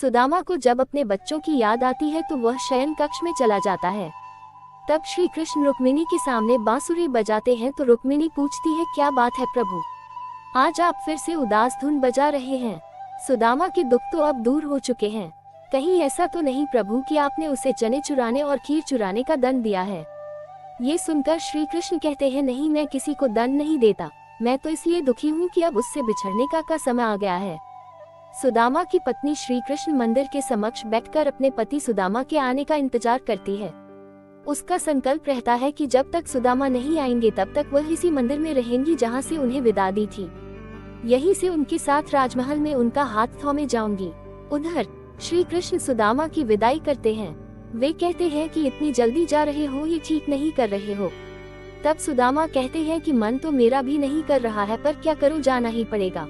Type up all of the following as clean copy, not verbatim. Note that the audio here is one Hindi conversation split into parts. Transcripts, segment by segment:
सुदामा को जब अपने बच्चों की याद आती है तो वह शयन कक्ष में चला जाता है। तब श्री कृष्ण रुक्मिणी के सामने बांसुरी बजाते हैं तो रुक्मिणी पूछती है, क्या बात है प्रभु, आज आप फिर से उदास धुन बजा रहे हैं? सुदामा के दुख तो अब दूर हो चुके हैं। कहीं ऐसा तो नहीं प्रभु कि आपने उसे चने चुराने और खीर चुराने का दंड दिया है? ये सुनकर श्री कृष्ण कहते हैं, नहीं, मैं किसी को दंड नहीं देता। मैं तो इसलिए दुखी हूँ कि अब उससे बिछड़ने का समय आ गया है। सुदामा की पत्नी श्री कृष्ण मंदिर के समक्ष बैठकर अपने पति सुदामा के आने का इंतजार करती है। उसका संकल्प रहता है कि जब तक सुदामा नहीं आएंगे तब तक वह इसी मंदिर में रहेंगी जहाँ से उन्हें विदा दी थी। यहीं से उनके साथ राजमहल में उनका हाथ थामे जाऊंगी। उधर श्री कृष्ण सुदामा की विदाई करते हैं। वे कहते हैं कि इतनी जल्दी जा रहे हो, ये ठीक नहीं कर रहे हो। तब सुदामा कहते हैं कि मन तो मेरा भी नहीं कर रहा है, पर क्या करूं, जाना ही पड़ेगा।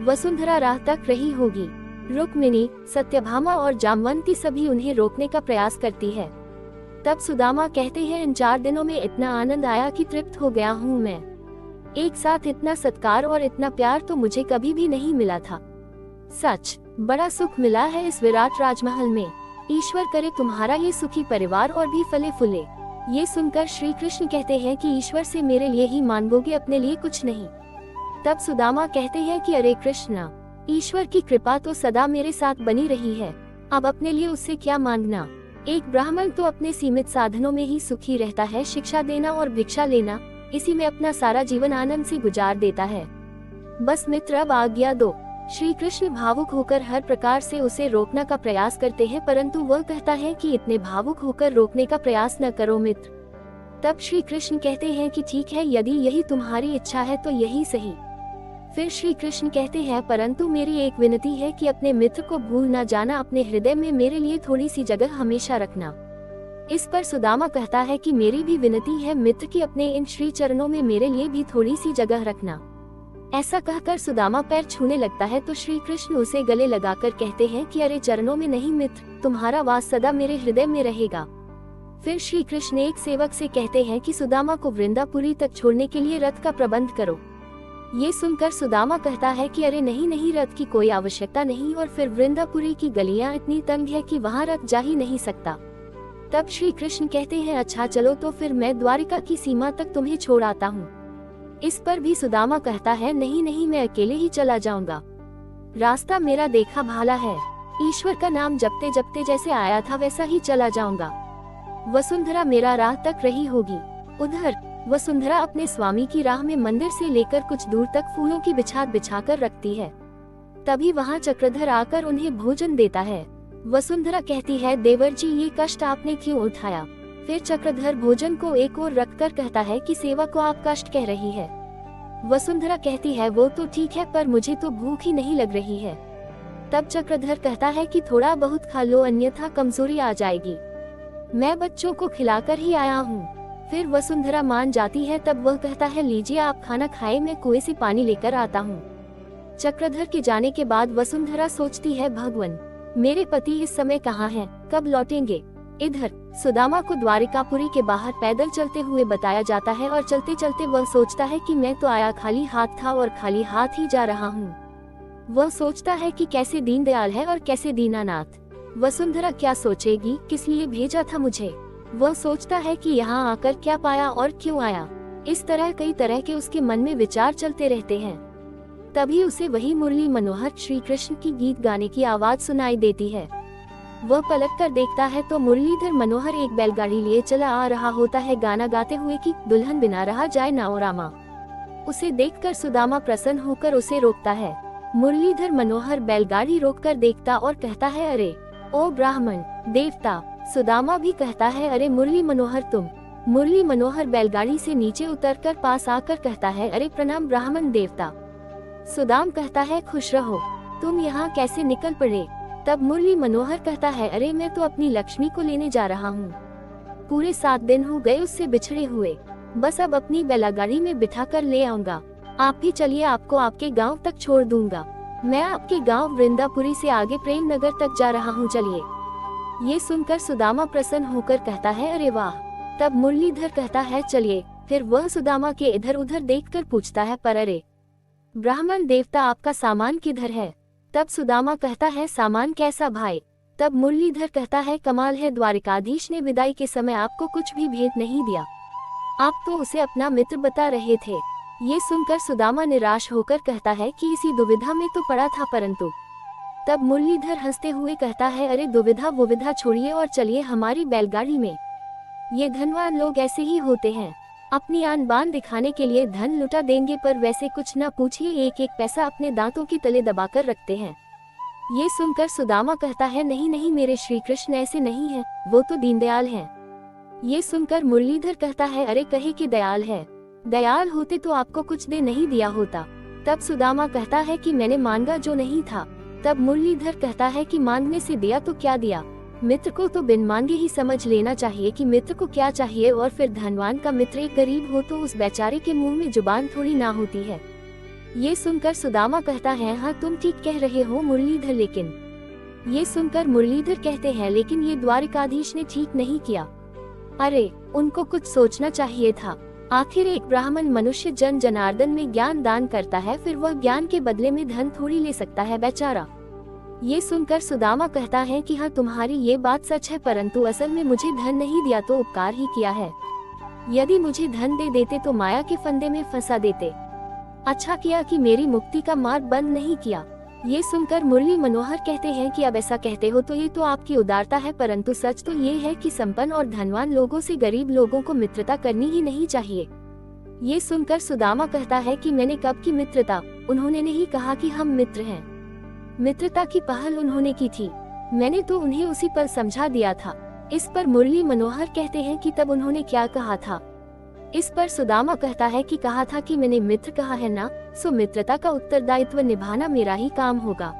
वसुंधरा राह तक रही होगी। रुक्मिणी, सत्यभामा और जामवंती सभी उन्हें रोकने का प्रयास करती है। तब सुदामा कहते हैं, इन 4 दिनों में इतना आनंद आया कि तृप्त हो गया हूँ मैं। एक साथ इतना सत्कार और इतना प्यार तो मुझे कभी भी नहीं मिला था। सच बड़ा सुख मिला है इस विराट राजमहल में। ईश्वर करे तुम्हारा ये सुखी परिवार और भी फले फूले। ये सुनकर श्री कृष्ण कहते हैं कि ईश्वर से मेरे लिए ही मांगोगे, अपने लिए कुछ नहीं। तब सुदामा कहते हैं कि अरे कृष्णा, ईश्वर की कृपा तो सदा मेरे साथ बनी रही है, अब अपने लिए उससे क्या मांगना। एक ब्राह्मण तो अपने सीमित साधनों में ही सुखी रहता है। शिक्षा देना और भिक्षा लेना, इसी में अपना सारा जीवन आनंद से गुजार देता है। बस मित्र, अब आज्ञा दो। श्री कृष्ण भावुक होकर हर प्रकार से उसे रोकने का प्रयास करते हैं, परंतु वह कहता है कि इतने भावुक होकर रोकने का प्रयास न करो मित्र। तब श्री कृष्ण कहते हैं कि ठीक है, यदि यही तुम्हारी इच्छा है तो यही सही। फिर श्री कृष्ण कहते हैं, परंतु मेरी एक विनती है कि अपने मित्र को भूल न जाना, अपने हृदय में मेरे लिए थोड़ी सी जगह हमेशा रखना। इस पर सुदामा कहता है कि मेरी भी विनती है मित्र की, अपने इन श्री चरणों में मेरे लिए भी थोड़ी सी जगह रखना। ऐसा कहकर सुदामा पैर छूने लगता है तो श्री कृष्ण उसे गले लगाकर कहते हैं कि अरे चरणों में नहीं मित्र, तुम्हारा वास सदा मेरे हृदय में रहेगा। फिर श्री कृष्ण एक सेवक से कहते हैं कि सुदामा को वृंदापुरी तक छोड़ने के लिए रथ का प्रबंध करो। ये सुनकर सुदामा कहता है कि अरे नहीं नहीं, रथ की कोई आवश्यकता नहीं, और फिर वृंदापुरी की गलियां इतनी तंग है कि वहां रथ जा ही नहीं सकता। तब श्री कृष्ण कहते हैं, अच्छा चलो तो फिर मैं द्वारिका की सीमा तक तुम्हें छोड़ आता हूँ। इस पर भी सुदामा कहता है, नहीं नहीं, मैं अकेले ही चला जाऊंगा, रास्ता मेरा देखा भाला है, ईश्वर का नाम जपते जपते जैसे आया था वैसा ही चला जाऊंगा। वसुंधरा मेरा राह तक रही होगी। उधर वसुंधरा अपने स्वामी की राह में मंदिर से लेकर कुछ दूर तक फूलों की बिछात बिछाकर रखती है। तभी वहाँ चक्रधर आकर उन्हें भोजन देता है। वसुंधरा कहती है, देवर जी, ये कष्ट आपने क्यों उठाया? फिर चक्रधर भोजन को एक ओर रखकर कहता है कि सेवा को आप कष्ट कह रही है। वसुंधरा कहती है, वो तो ठीक है, पर मुझे तो भूख ही नहीं लग रही है। तब चक्रधर कहता है कि थोड़ा बहुत खा लो, अन्यथा कमजोरी आ जाएगी, मैं बच्चों को खिलाकर ही आया हूँ। फिर वसुंधरा मान जाती है। तब वह कहता है, लीजिए आप खाना खाए, मैं कुएं से पानी लेकर आता हूँ। चक्रधर के जाने के बाद वसुंधरा सोचती है, भगवान, मेरे पति इस समय कहाँ हैं, कब लौटेंगे? इधर सुदामा को द्वारिकापुरी के बाहर पैदल चलते हुए बताया जाता है और चलते चलते वह सोचता है कि मैं तो आया खाली हाथ था और खाली हाथ ही जा रहा हूँ। वह सोचता है कि कैसे दीनदयाल है और कैसे दीनानाथ। वसुंधरा क्या सोचेगी, किस लिए भेजा था मुझे? वह सोचता है कि यहाँ आकर क्या पाया और क्यों आया। इस तरह कई तरह के उसके मन में विचार चलते रहते हैं। तभी उसे वही मुरली मनोहर श्री कृष्ण की गीत गाने की आवाज सुनाई देती है। वह पलट कर देखता है तो मुरलीधर मनोहर एक बैलगाड़ी लिए चला आ रहा होता है, गाना गाते हुए कि दुल्हन बिना रहा जाए ना ओ रामा। उसे देखकर सुदामा प्रसन्न होकर उसे रोकता है। मुरलीधर मनोहर बैलगाड़ी रोककर देखता और कहता है, अरे ओ ब्राह्मण देवता। सुदामा भी कहता है, अरे मुरली मनोहर तुम। मुरली मनोहर बैलगाड़ी से नीचे उतरकर पास आकर कहता है, अरे प्रणाम ब्राह्मण देवता। सुदाम कहता है, खुश रहो, तुम यहाँ कैसे निकल पड़े? तब मुरली मनोहर कहता है, अरे मैं तो अपनी लक्ष्मी को लेने जा रहा हूँ, पूरे 7 दिन हो गए उससे बिछड़े हुए, बस अब अपनी बैलगाड़ी में बिठा कर ले आऊंगा। आप भी चलिए, आपको आपके गांव तक छोड़ दूंगा। मैं आपके गांव वृंदापुरी से आगे प्रेम नगर तक जा रहा हूँ, चलिए। ये सुनकर सुदामा प्रसन्न होकर कहता है, अरे वाह। तब मुरलीधर कहता है, चलिए। फिर वह सुदामा के इधर उधर देखकर पूछता है, पर अरे ब्राह्मण देवता, आपका सामान किधर है? तब सुदामा कहता है, सामान कैसा भाई? तब मुरलीधर कहता है, कमाल है, द्वारिकाधीश ने विदाई के समय आपको कुछ भी भेंट नहीं दिया, आप तो उसे अपना मित्र बता रहे थे। ये सुनकर सुदामा निराश होकर कहता है कि इसी दुविधा में तो पड़ा था, परंतु तब मुरलीधर हंसते हुए कहता है, अरे दुविधा वुविधा छोड़िए और चलिए हमारी बैलगाड़ी में। ये धनवान लोग ऐसे ही होते हैं, अपनी आन बान दिखाने के लिए धन लुटा देंगे, पर वैसे कुछ न पूछिए एक एक पैसा अपने दांतों के तले दबाकर रखते हैं। ये सुनकर सुदामा कहता है, नहीं नहीं मेरे श्री कृष्ण ऐसे नहीं हैं, वो तो दीनदयाल हैं। ये सुनकर मुरलीधर कहता है, अरे कहे कि दयाल है, दयाल होते तो आपको कुछ दे नहीं दिया होता। तब सुदामा कहता है कि मैंने मांगा जो नहीं था। तब मुरलीधर कहता है कि मांगने से दिया तो क्या दिया, मित्र को तो बिन मांगे ही समझ लेना चाहिए कि मित्र को क्या चाहिए, और फिर धनवान का मित्र एक गरीब हो तो उस बेचारे के मुंह में जुबान थोड़ी ना होती है। ये सुनकर सुदामा कहता है, हाँ तुम ठीक कह रहे हो मुरलीधर, लेकिन ये सुनकर मुरलीधर कहते हैं, लेकिन ये द्वारिकाधीश ने ठीक नहीं किया। अरे उनको कुछ सोचना चाहिए था, आखिर एक ब्राह्मण मनुष्य जन जनार्दन में ज्ञान दान करता है, फिर वह ज्ञान के बदले में धन थोड़ी ले सकता है बेचारा। ये सुनकर सुदामा कहता है कि हाँ तुम्हारी ये बात सच है, परंतु असल में मुझे धन नहीं दिया तो उपकार ही किया है। यदि मुझे धन दे देते तो माया के फंदे में फंसा देते, अच्छा किया कि मेरी मुक्ति का मार्ग बंद नहीं किया। ये सुनकर मुरली मनोहर कहते हैं कि अब ऐसा कहते हो तो ये तो आपकी उदारता है, परंतु सच तो ये है कि संपन्न और धनवान लोगों से गरीब लोगों को मित्रता करनी ही नहीं चाहिए। ये सुनकर सुदामा कहता है कि मैंने कब की मित्रता, उन्होंने नहीं कहा कि हम मित्र हैं। मित्रता की पहल उन्होंने की थी, मैंने तो उन्हें उसी पर समझा दिया था। इस पर मुरली मनोहर कहते हैं कि तब उन्होंने क्या कहा था। इस पर सुदामा कहता है कि कहा था कि मैंने मित्र कहा है ना, सो मित्रता का उत्तरदायित्व निभाना मेरा ही काम होगा।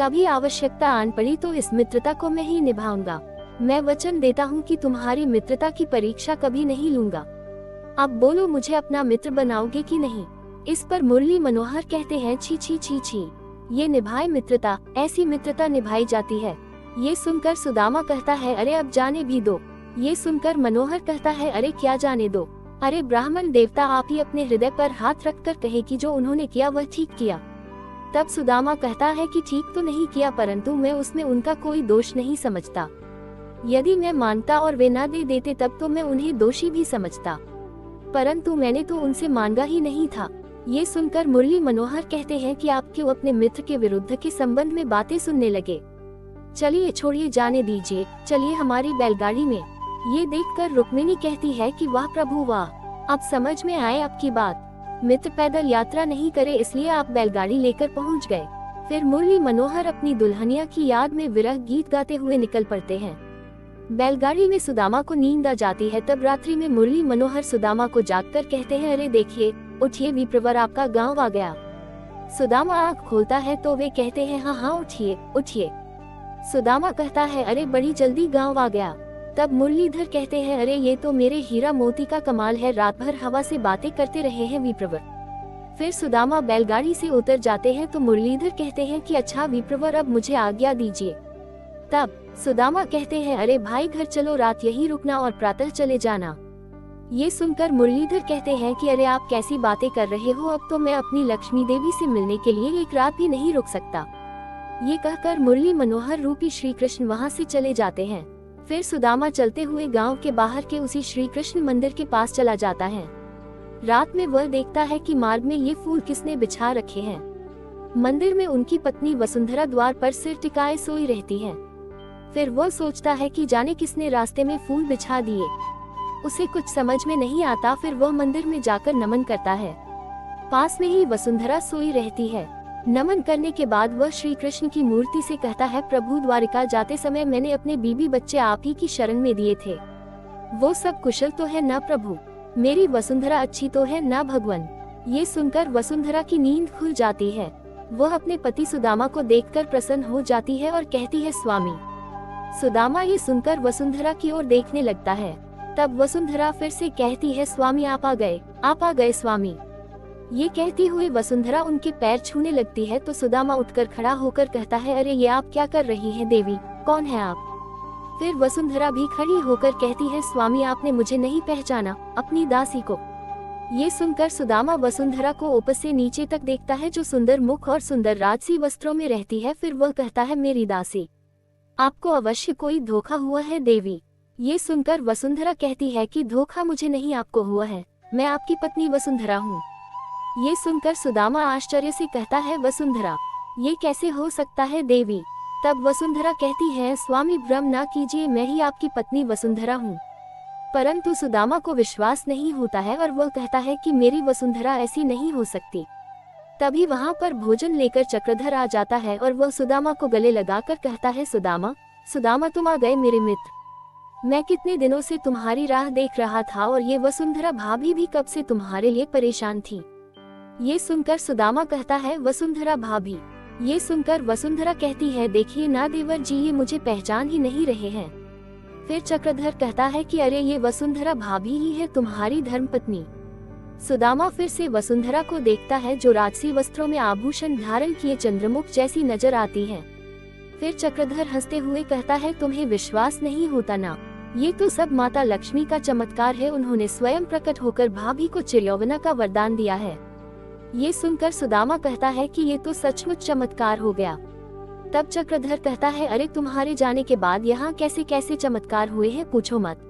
कभी आवश्यकता आन पड़ी तो इस मित्रता को मैं ही निभाऊंगा। मैं वचन देता हूँ कि तुम्हारी मित्रता की परीक्षा कभी नहीं लूंगा। अब बोलो मुझे अपना मित्र बनाओगे कि नहीं। इस पर मुरली मनोहर कहते हैं, छी छी छी छी, ये निभाए मित्रता, ऐसी मित्रता निभाई जाती है। ये सुनकर सुदामा कहता है, अरे अब जाने भी दो। ये सुनकर मनोहर कहता है, अरे क्या जाने दो, अरे ब्राह्मण देवता आप ही अपने हृदय पर हाथ रखकर कहे कि जो उन्होंने किया वह ठीक किया। तब सुदामा कहता है कि ठीक तो नहीं किया, परंतु मैं उसमें उनका कोई दोष नहीं समझता। यदि मैं मानता और वे न दे देते तब तो मैं उन्हें दोषी भी समझता, परंतु मैंने तो उनसे मांगा ही नहीं था। ये सुनकर मुरली मनोहर कहते हैं कि आप क्यों अपने मित्र के विरुद्ध के संबंध में बातें सुनने लगे। चलिए छोड़िए, जाने दीजिए, चलिए हमारी बैलगाड़ी में। ये देखकर रुक्मिणी कहती है कि वाह प्रभु वाह, अब समझ में आए आपकी बात। मित्र पैदल यात्रा नहीं करे इसलिए आप बैलगाड़ी लेकर पहुंच गए। फिर मुरली मनोहर अपनी दुल्हनिया की याद में विरह गीत गाते हुए निकल पड़ते हैं। बैलगाड़ी में सुदामा को नींद आ जाती है। तब रात्रि में मुरली मनोहर सुदामा को जागकर कहते हैं, अरे देखिए उठिए विप्रवर, आपका गांव आ गया। सुदामा आँख खोलता है तो वे कहते हैं, हाँ हाँ उठिए उठिए। सुदामा कहता है, अरे बड़ी जल्दी गांव आ गया। तब मुरलीधर कहते हैं, अरे ये तो मेरे हीरा मोती का कमाल है, रात भर हवा से बातें करते रहे हैं विप्रवर। फिर सुदामा बैलगाड़ी से उतर जाते हैं तो मुरलीधर कहते हैं कि अच्छा विप्रवर अब मुझे आज्ञा दीजिए। तब सुदामा कहते हैं, अरे भाई घर चलो, रात यहीं रुकना और प्रातः चले जाना। ये सुनकर मुरलीधर कहते हैं कि अरे आप कैसी बातें कर रहे हो, अब तो मैं अपनी लक्ष्मी देवी से मिलने के लिए एक रात भी नहीं रुक सकता। ये कहकर मुरली मनोहर रूपी श्री कृष्ण वहाँ से चले जाते हैं। फिर सुदामा चलते हुए गांव के बाहर के उसी श्री कृष्ण मंदिर के पास चला जाता है। रात में वह देखता है कि मार्ग में ये फूल किसने बिछा रखे हैं। मंदिर में उनकी पत्नी वसुंधरा द्वार पर सिर टिकाए सोई रहती है। फिर वह सोचता है कि जाने किसने रास्ते में फूल बिछा दिए। उसे कुछ समझ में नहीं आता। फिर वह मंदिर में जाकर नमन करता है। पास में ही वसुंधरा सोई रहती है। नमन करने के बाद वह श्री कृष्ण की मूर्ति से कहता है, प्रभु द्वारिका जाते समय मैंने अपने बीबी बच्चे आप ही की शरण में दिए थे, वो सब कुशल तो है ना प्रभु? मेरी वसुंधरा अच्छी तो है ना भगवान? ये सुनकर वसुंधरा की नींद खुल जाती है। वह अपने पति सुदामा को देखकर प्रसन्न हो जाती है और कहती है, स्वामी। सुदामा ये सुनकर वसुंधरा की ओर देखने लगता है। तब वसुंधरा फिर से कहती है, स्वामी आप आ गए स्वामी। ये कहती हुई वसुंधरा उनके पैर छूने लगती है तो सुदामा उठकर खड़ा होकर कहता है, अरे ये आप क्या कर रही हैं देवी, कौन है आप? फिर वसुंधरा भी खड़ी होकर कहती है, स्वामी आपने मुझे नहीं पहचाना, अपनी दासी को। ये सुनकर सुदामा वसुंधरा को ऊपर से नीचे तक देखता है, जो सुंदर मुख और सुंदर राजसी वस्त्रों में रहती है। फिर वह कहता है, मेरी दासी, आपको अवश्य कोई धोखा हुआ है देवी। ये सुनकर वसुंधरा कहती है कि धोखा मुझे नहीं, आपको हुआ है। मैं आपकी पत्नी वसुंधरा हूँ। ये सुनकर सुदामा आश्चर्य से कहता है, वसुंधरा, ये कैसे हो सकता है देवी? तब वसुंधरा कहती है, स्वामी भ्रम ना कीजिए, मैं ही आपकी पत्नी वसुंधरा हूँ। परंतु सुदामा को विश्वास नहीं होता है और वह कहता है कि मेरी वसुंधरा ऐसी नहीं हो सकती। तभी वहाँ पर भोजन लेकर चक्रधर आ जाता है और वह सुदामा को गले लगाकर कहता है, सुदामा, सुदामा, तुम आ गए मेरे मित्र। मैं कितने दिनों से तुम्हारी राह देख रहा था और ये वसुंधरा भाभी भी कब से तुम्हारे लिए परेशान थी। ये सुनकर सुदामा कहता है, वसुंधरा भाभी। ये सुनकर वसुंधरा कहती है, देखिए ना देवर जी, ये मुझे पहचान ही नहीं रहे हैं। फिर चक्रधर कहता है कि अरे, ये वसुंधरा भाभी ही है, तुम्हारी धर्मपत्नी। सुदामा फिर से वसुंधरा को देखता है, जो राजसी वस्त्रों में आभूषण धारण किए चंद्रमुख जैसी नजर आती है। फिर चक्रधर हंसते हुए कहता है, तुम्हें विश्वास नहीं होता ना? ये तो सब माता लक्ष्मी का चमत्कार है। उन्होंने स्वयं प्रकट होकर भाभी को चिरयौवना का वरदान दिया है। ये सुनकर सुदामा कहता है कि ये तो सचमुच चमत्कार हो गया। तब चक्रधर कहता है, अरे, तुम्हारे जाने के बाद यहाँ कैसे कैसे चमत्कार हुए हैं, पूछो मत।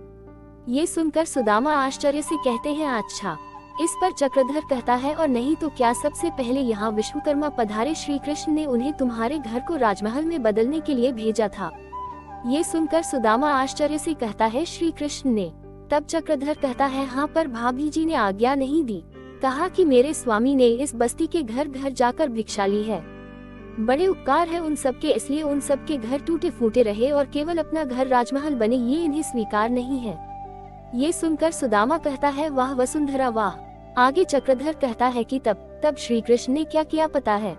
ये सुनकर सुदामा आश्चर्य से कहते हैं, अच्छा। इस पर चक्रधर कहता है, और नहीं तो क्या, सबसे पहले यहाँ विश्वकर्मा पधारे, श्री कृष्ण ने उन्हें तुम्हारे घर को राजमहल में बदलने के लिए भेजा था। ये सुनकर सुदामा आश्चर्य से कहता है, श्री कृष्ण ने? तब चक्रधर कहता है, हाँ, पर भाभी जी ने आज्ञा नहीं दी। कहा कि मेरे स्वामी ने इस बस्ती के घर घर जाकर भिक्षा ली है। बड़े उपकार है उन सबके, इसलिए उन सबके घर टूटे फूटे रहे और केवल अपना घर राजमहल बने, ये इन्हें स्वीकार नहीं है। ये सुनकर सुदामा कहता है, वाह वसुंधरा वाह। आगे चक्रधर कहता है कि तब श्री कृष्ण ने क्या किया पता है?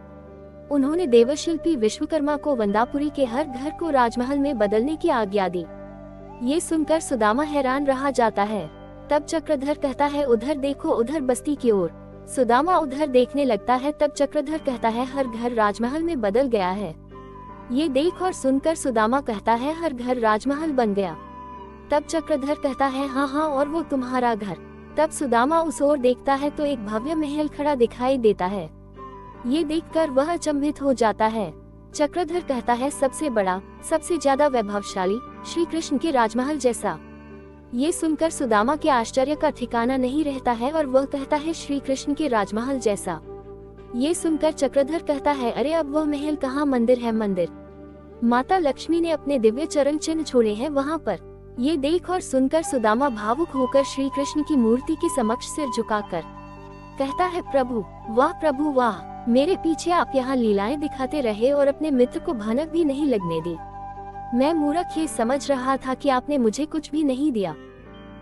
उन्होंने देवशिल्पी विश्वकर्मा को वंदापुरी के हर घर को राजमहल में बदलने की आज्ञा दी। ये सुनकर सुदामा हैरान रहा जाता है। तब चक्रधर कहता है, उधर देखो, उधर बस्ती की ओर। सुदामा उधर देखने लगता है। तब चक्रधर कहता है, हर घर राजमहल में बदल गया है। ये देख और सुनकर सुदामा कहता है, हर घर राजमहल बन गया। तब चक्रधर कहता है, हाँ हाँ, और वो तुम्हारा घर। तब सुदामा उस ओर देखता है तो एक भव्य महल खड़ा दिखाई देता है। ये देखकर वह अचंभित हो जाता है। चक्रधर कहता है, सबसे बड़ा, सबसे ज्यादा वैभवशाली, श्री कृष्ण के राजमहल जैसा। ये सुनकर सुदामा के आश्चर्य का ठिकाना नहीं रहता है और वह कहता है, श्री कृष्ण के राजमहल जैसा। ये सुनकर चक्रधर कहता है, अरे, अब वह महल कहाँ, मंदिर है, मंदिर। माता लक्ष्मी ने अपने दिव्य चरण चिन्ह छोड़े हैं वहाँ पर। ये देख और सुनकर सुदामा भावुक होकर श्री कृष्ण की मूर्ति के समक्ष सिर झुकाकर कहता है, प्रभु वाह, प्रभु वाह, मेरे पीछे आप यहाँ लीलाएं दिखाते रहे और अपने मित्र को भनक भी नहीं लगने दी। मैं मूर्ख ये समझ रहा था कि आपने मुझे कुछ भी नहीं दिया।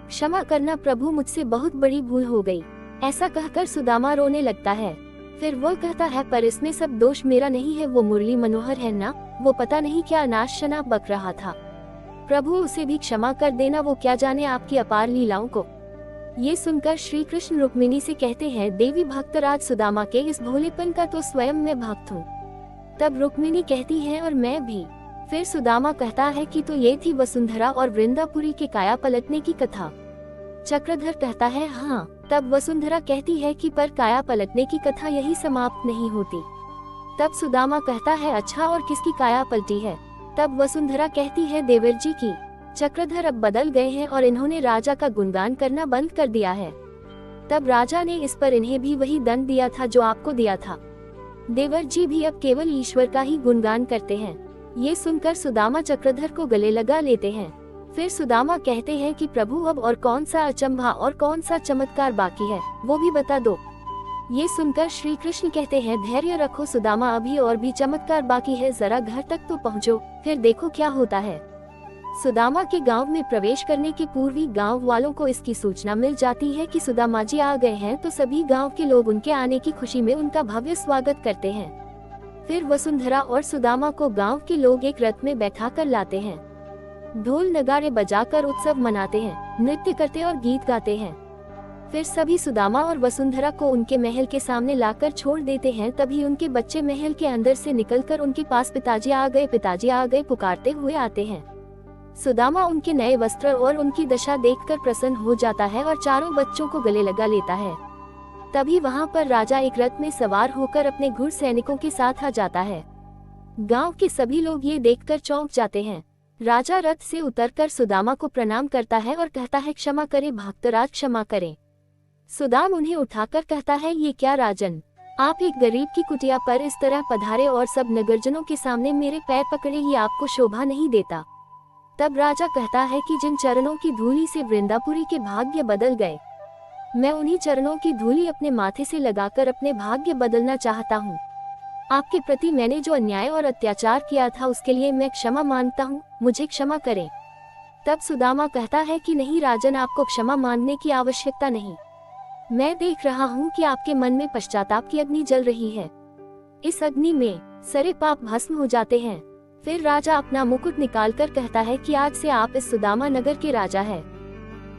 क्षमा करना प्रभु, मुझसे बहुत बड़ी भूल हो गई। ऐसा कहकर सुदामा रोने लगता है। फिर वो कहता है, पर इसमें सब दोष मेरा नहीं है, वो मुरली मनोहर है ना, वो पता नहीं क्या अनाश शनाप बक रहा था। प्रभु उसे भी क्षमा कर देना, वो क्या जाने आपकी अपार लीलाओं को। ये सुनकर श्री कृष्ण रुक्मिणी से कहते हैं, देवी भक्तराज सुदामा के इस भोलेपन का तो स्वयं मैं भक्त हूँ। तब रुक्मिणी कहती है, और मैं भी। फिर सुदामा कहता है कि तो ये थी वसुंधरा और वृंदापुरी के काया पलटने की कथा। चक्रधर कहता है, हाँ। तब वसुंधरा कहती है कि पर काया पलटने की कथा यही समाप्त नहीं होती। तब सुदामा कहता है, अच्छा, और किसकी काया पलटी है? तब वसुंधरा कहती है, देवर जी की। चक्रधर अब बदल गए हैं और इन्होंने राजा का गुणगान करना बंद कर दिया है। तब राजा ने इस पर इन्हें भी वही दंड दिया था जो आपको दिया था। देवर जी भी अब केवल ईश्वर का ही गुणगान करते हैं। ये सुनकर सुदामा चक्रधर को गले लगा लेते हैं। फिर सुदामा कहते हैं कि प्रभु, अब और कौन सा अचंभा और कौन सा चमत्कार बाकी है, वो भी बता दो। ये सुनकर श्री कृष्ण कहते हैं, धैर्य रखो सुदामा, अभी और भी चमत्कार बाकी है, जरा घर तक तो पहुँचो, फिर देखो क्या होता है। सुदामा के गांव में प्रवेश करने के पूर्व ही गांव वालों को इसकी सूचना मिल जाती है कि सुदामा जी आ गए हैं, तो सभी गांव के लोग उनके आने की खुशी में उनका भव्य स्वागत करते हैं। फिर वसुंधरा और सुदामा को गांव के लोग एक रथ में बैठा कर लाते हैं। ढोल नगाड़े बजाकर उत्सव मनाते हैं, नृत्य करते और गीत गाते हैं। फिर सभी सुदामा और वसुंधरा को उनके महल के सामने लाकर छोड़ देते हैं। तभी उनके बच्चे महल के अंदर से निकलकर उनके पास पिताजी आ गए, पिताजी आ गए पुकारते हुए आते हैं। सुदामा उनके नए वस्त्र और उनकी दशा देखकर प्रसन्न हो जाता है और चारों बच्चों को गले लगा लेता है। तभी वहाँ पर राजा एक रथ में सवार होकर अपने घुड़ सैनिकों के साथ आ जाता है। गांव के सभी लोग ये देखकर चौंक जाते हैं। राजा रथ से उतरकर सुदामा को प्रणाम करता है और कहता है, क्षमा करे भक्तराज, क्षमा करें। सुदाम उन्हें उठाकर कहता है, ये क्या राजन, आप एक गरीब की कुटिया पर इस तरह पधारे और सब नगरजनों के सामने मेरे पैर पकड़े, ये आपको शोभा नहीं देता। तब राजा कहता है कि जिन चरणों की धूली से वृंदापुरी के भाग्य बदल गए, मैं उन्हीं चरणों की धूली अपने माथे से लगाकर अपने भाग्य बदलना चाहता हूँ। आपके प्रति मैंने जो अन्याय और अत्याचार किया था उसके लिए मैं क्षमा मांगता हूँ, मुझे क्षमा करें। तब सुदामा कहता है कि नहीं राजन, आपको क्षमा मांगने की आवश्यकता नहीं। मैं देख रहा हूँ कि आपके मन में पश्चाताप की अग्नि जल रही है। इस अग्नि में सारे पाप भस्म हो जाते हैं। फिर राजा अपना मुकुट निकालकर कहता है कि आज से आप इस सुदामा नगर के राजा हैं।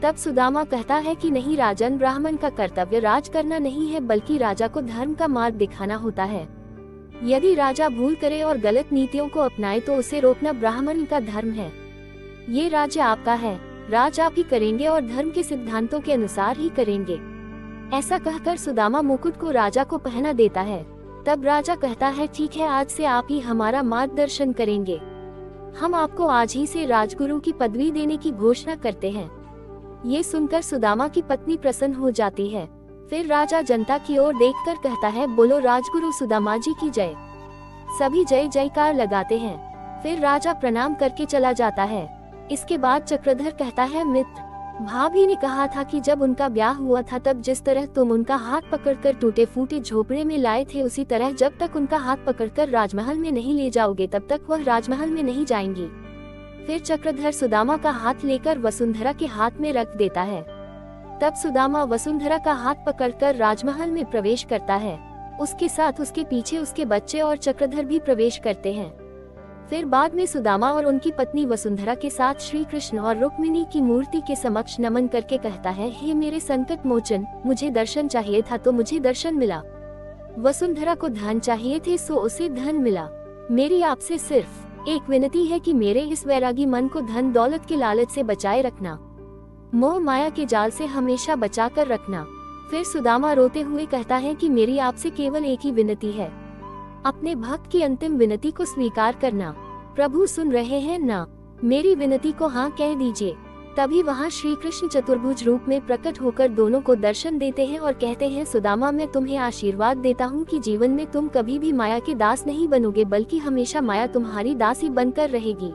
तब सुदामा कहता है कि नहीं राजन, ब्राह्मण का कर्तव्य राज करना नहीं है, बल्कि राजा को धर्म का मार्ग दिखाना होता है। यदि राजा भूल करे और गलत नीतियों को अपनाए तो उसे रोकना ब्राह्मण का धर्म है। ये राज्य आपका है, राज आप ही करेंगे और धर्म के सिद्धांतों के अनुसार ही करेंगे। ऐसा कहकर सुदामा मुकुट को राजा को पहना देता है। तब राजा कहता है, ठीक है, आज से आप ही हमारा मार्गदर्शन करेंगे। हम आपको आज ही से राजगुरु की पदवी देने की घोषणा करते हैं। ये सुनकर सुदामा की पत्नी प्रसन्न हो जाती है। फिर राजा जनता की ओर देखकर कहता है, बोलो राजगुरु सुदामा जी की जय। सभी जय जयकार लगाते हैं। फिर राजा प्रणाम करके चला जाता है। इसके बाद चक्रधर कहता है, मित्र, भाभी ने कहा था कि जब उनका ब्याह हुआ था तब जिस तरह तुम उनका हाथ पकड़कर टूटे फूटे झोपड़े में लाए थे, उसी तरह जब तक उनका हाथ पकड़कर राजमहल में नहीं ले जाओगे तब तक वह राजमहल में नहीं जाएंगी। फिर चक्रधर सुदामा का हाथ लेकर वसुंधरा के हाथ में रख देता है। तब सुदामा वसुंधरा का हाथ पकड़कर राजमहल में प्रवेश करता है। उसके साथ उसके पीछे उसके बच्चे और चक्रधर भी प्रवेश करते हैं। फिर बाद में सुदामा और उनकी पत्नी वसुंधरा के साथ श्री कृष्ण और रुक्मिणी की मूर्ति के समक्ष नमन करके कहता है, हे मेरे संकट मोचन, मुझे दर्शन चाहिए था तो मुझे दर्शन मिला। वसुंधरा को धन चाहिए थे सो उसे धन मिला। मेरी आपसे सिर्फ एक विनती है कि मेरे इस वैरागी मन को धन दौलत के लालच से बचाए रखना, मोह माया के जाल से हमेशा बचा कर रखना। फिर सुदामा रोते हुए कहता है कि मेरी आपसे केवल एक ही विनती है, अपने भक्त की अंतिम विनती को स्वीकार करना। प्रभु सुन रहे हैं ना, मेरी विनती को हाँ कह दीजिए। तभी वहाँ श्री कृष्ण चतुर्भुज रूप में प्रकट होकर दोनों को दर्शन देते हैं और कहते हैं, सुदामा मैं तुम्हें आशीर्वाद देता हूँ कि जीवन में तुम कभी भी माया के दास नहीं बनोगे, बल्कि हमेशा माया तुम्हारी दासी बनकर रहेगी,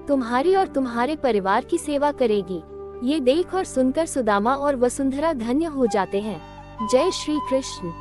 तुम्हारी और तुम्हारे परिवार की सेवा करेगी। ये देख और सुनकर सुदामा और वसुंधरा धन्य हो जाते हैं। जय श्री कृष्ण।